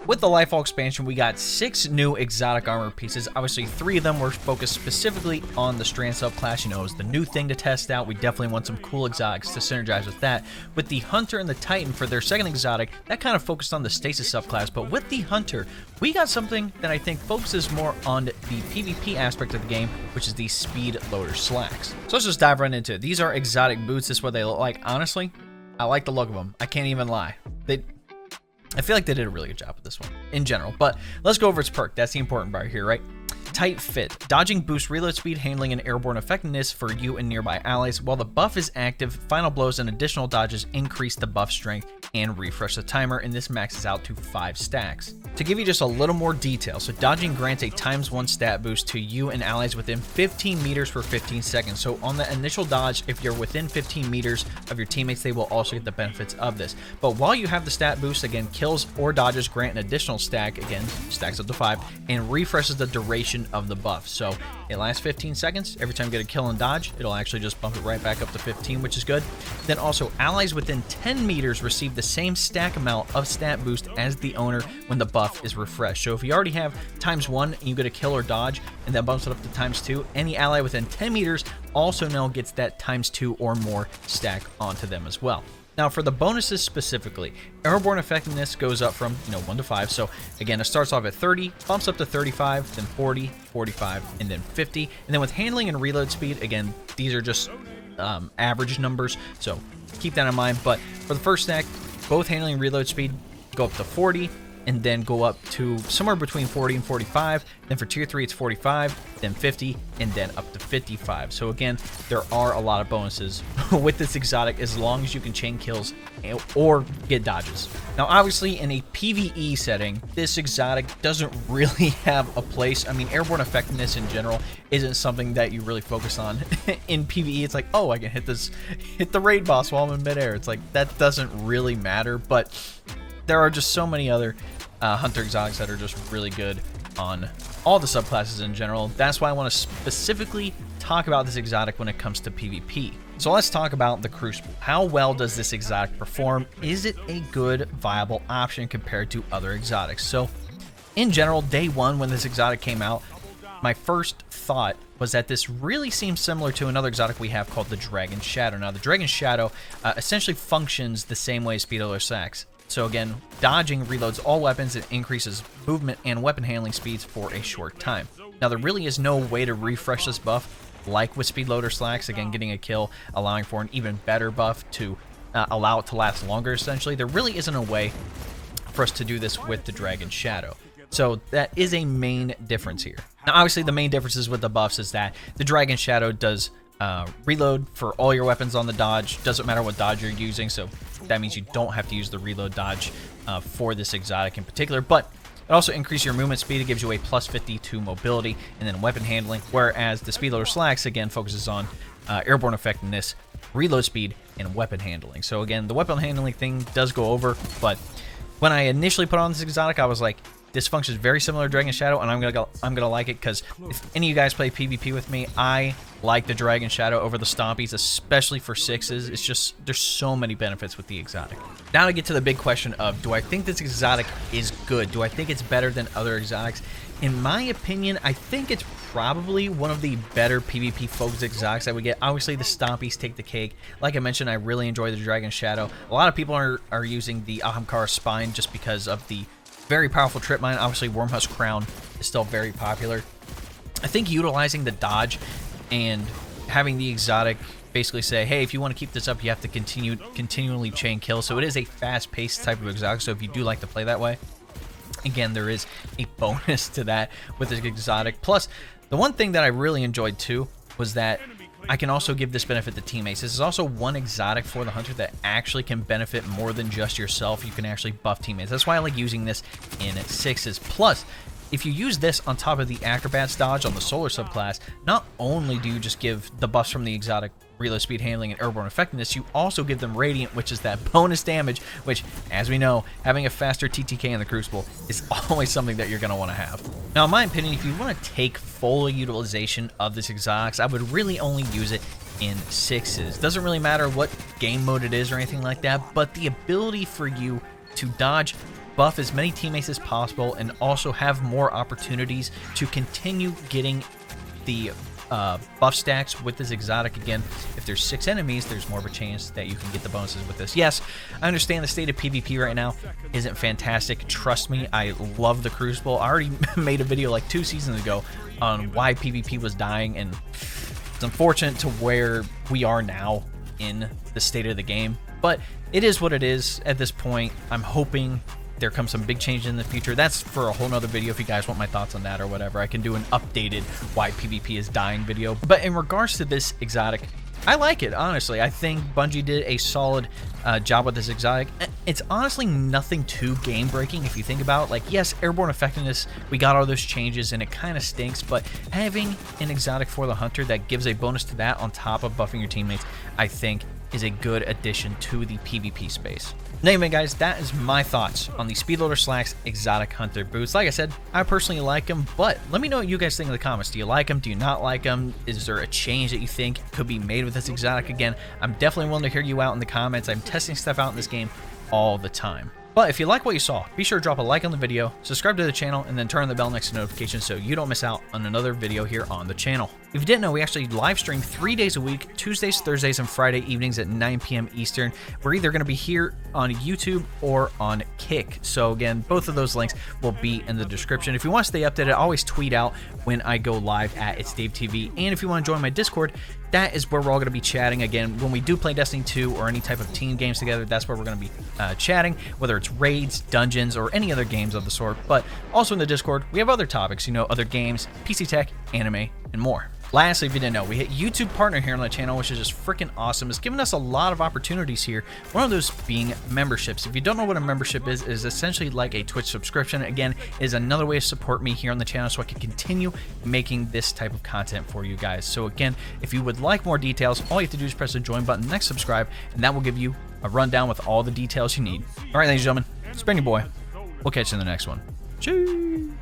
With the Lightfall expansion, we got 6 new exotic armor pieces. Obviously, 3 of them were focused specifically on the Strand subclass. You know, it was the new thing to test out. We definitely want some cool exotics to synergize with that. With the Hunter and the Titan for their second exotic, that kind of focused on the Stasis subclass. But with the Hunter, we got something that I think focuses more on the PvP aspect of the game, which is the Speedloader Slacks. So let's just dive right into it. These are exotic boots. This is what they look like. Honestly, I like the look of them. I can't even lie. I feel like they did a really good job with this one in general, but let's go over its perk. That's the important part here, right? Tight fit. Dodging boosts reload speed, handling, and airborne effectiveness for you and nearby allies. While the buff is active, final blows and additional dodges increase the buff strength and refresh the timer, and this maxes out to 5 stacks. To give you just a little more detail, so dodging grants a ×1 stat boost to you and allies within 15 meters for 15 seconds. So on the initial dodge, if you're within 15 meters of your teammates, they will also get the benefits of this. But while you have the stat boost, again, kills or dodges grant an additional stack, again, stacks up to 5, and refreshes the duration of the buff. So it lasts 15 seconds. Every time you get a kill and dodge, it'll actually just bump it right back up to 15, which is good. Then also, allies within 10 meters receive the same stack amount of stat boost as the owner when the buff is refreshed. So if you already have ×1 and you get a kill or dodge, and that bumps it up to ×2, any ally within 10 meters also now gets that ×2 or more stack onto them as well. Now for the bonuses specifically, Airborne Effectiveness goes up from 1 to 5. So again, it starts off at 30, bumps up to 35, then 40, 45, and then 50. And then with handling and reload speed, again, these are just average numbers, so keep that in mind. But for the first stack, both handling and reload speed go up to 40, and then go up to somewhere between 40 and 45. Then for tier 3, it's 45, then 50, and then up to 55. So again, there are a lot of bonuses with this exotic as long as you can chain kills or get dodges. Now, obviously, in a PvE setting, this exotic doesn't really have a place. I mean, airborne effectiveness in general isn't something that you really focus on. In PvE, it's like, oh, I can hit the raid boss while I'm in midair. It's like, that doesn't really matter, but there are just so many other hunter exotics that are just really good on all the subclasses in general. That's why I want to specifically talk about this exotic when it comes to PvP. So let's talk about the Crucible. How well does this exotic perform? Is it a good, viable option compared to other exotics? So in general, day one when this exotic came out, my first thought was that this really seems similar to another exotic we have called the Dragon Shadow. Now, the Dragon Shadow essentially functions the same way as Speedloader Slacks. So again, dodging reloads all weapons and increases movement and weapon handling speeds for a short time. Now, there really is no way to refresh this buff like with Speedloader Slacks, again, getting a kill, allowing for an even better buff to allow it to last longer, essentially. There really isn't a way for us to do this with the Dragon Shadow. So that is a main difference here. Now, obviously, the main differences with the buffs is that the Dragon Shadow does reload for all your weapons on the dodge. Doesn't matter what dodge you're using, so that means you don't have to use the reload dodge for this exotic in particular. But it also increases your movement speed. It gives you a +50 to mobility and then weapon handling, whereas the Speedloader Slacks again focuses on airborne effectiveness, reload speed, and weapon handling. So again, the weapon handling thing does go over, but when I initially put on this exotic, I was like, this functions very similar to Dragon Shadow, and I'm gonna like it because if any of you guys play PvP with me, I like the Dragon Shadow over the Stompies, especially for 6s. It's just, there's so many benefits with the exotic. Now to get to the big question of, do I think this exotic is good? Do I think it's better than other exotics? In my opinion, I think it's probably one of the better PvP focused exotics that we get. Obviously, the Stompies take the cake. Like I mentioned, I really enjoy the Dragon Shadow. A lot of people are using the Ahamkara Spine just because of the very powerful trip mine. Obviously, Wormhusk Crown is still very popular. I think utilizing the dodge and having the exotic basically say, hey, if you want to keep this up, you have to continually chain kill. So it is a fast-paced type of exotic. So if you do like to play that way, again, there is a bonus to that with this exotic. Plus, the one thing that I really enjoyed too was that I can also give this benefit to teammates. This is also one exotic for the Hunter that actually can benefit more than just yourself. You can actually buff teammates. That's why I like using this in 6s. Plus, if you use this on top of the Acrobat's dodge on the Solar subclass, not only do you just give the buffs from the exotic reload speed, handling, and airborne effectiveness, you also give them Radiant, which is that bonus damage, which, as we know, having a faster TTK in the Crucible is always something that you're going to want to have. Now, in my opinion, if you want to take full utilization of this exotics, I would really only use it in 6s. Doesn't really matter what game mode it is or anything like that, but the ability for you to dodge buff as many teammates as possible and also have more opportunities to continue getting the buff stacks with this exotic. Again, if there's 6 enemies, there's more of a chance that you can get the bonuses with this. Yes, I understand the state of PvP right now isn't fantastic. Trust me, I love the Crucible. I already made a video like 2 seasons ago on why PvP was dying, and it's unfortunate to where we are now in the state of the game. But it is what it is at this point. I'm hoping there comes some big change in the future. That's for a whole nother video if you guys want my thoughts on that or whatever. I can do an updated why PvP is dying video. But in regards to this exotic, I like it, honestly. I think Bungie did a solid job with this exotic. It's honestly nothing too game-breaking if you think about it. Like, yes, Airborne Effectiveness, we got all those changes and it kind of stinks, but having an exotic for the Hunter that gives a bonus to that on top of buffing your teammates, I think is a good addition to the PvP space. Anyway, guys, that is my thoughts on the Speedloader Slacks Exotic Hunter boots. Like I said, I personally like them, but let me know what you guys think in the comments. Do you like them? Do you not like them? Is there a change that you think could be made with this exotic? Again, I'm definitely willing to hear you out in the comments. I'm testing stuff out in this game all the time. But if you like what you saw, be sure to drop a like on the video, subscribe to the channel, and then turn on the bell next to notifications so you don't miss out on another video here on the channel. If you didn't know, we actually live stream 3 days a week, Tuesdays, Thursdays, and Friday evenings at 9 p.m. Eastern. We're either going to be here on YouTube or on Kick. So again, both of those links will be in the description. If you want to stay updated, I always tweet out when I go live at ItsDaveTV. And if you want to join my Discord, that is where we're all going to be chatting. Again, when we do play Destiny 2 or any type of team games together, that's where we're going to be chatting, whether it's raids, dungeons, or any other games of the sort. But also in the Discord, we have other topics, you know, other games, PC tech, anime, and more. Lastly, if you didn't know, we hit YouTube Partner here on the channel, which is just freaking awesome. It's given us a lot of opportunities here. One of those being memberships. If you don't know what a membership is essentially like a Twitch subscription. Again, it is another way to support me here on the channel so I can continue making this type of content for you guys. So again, if you would like more details, all you have to do is press the join button, next subscribe, and that will give you a rundown with all the details you need. All right, ladies and gentlemen, it's been your boy. We'll catch you in the next one. Cheers.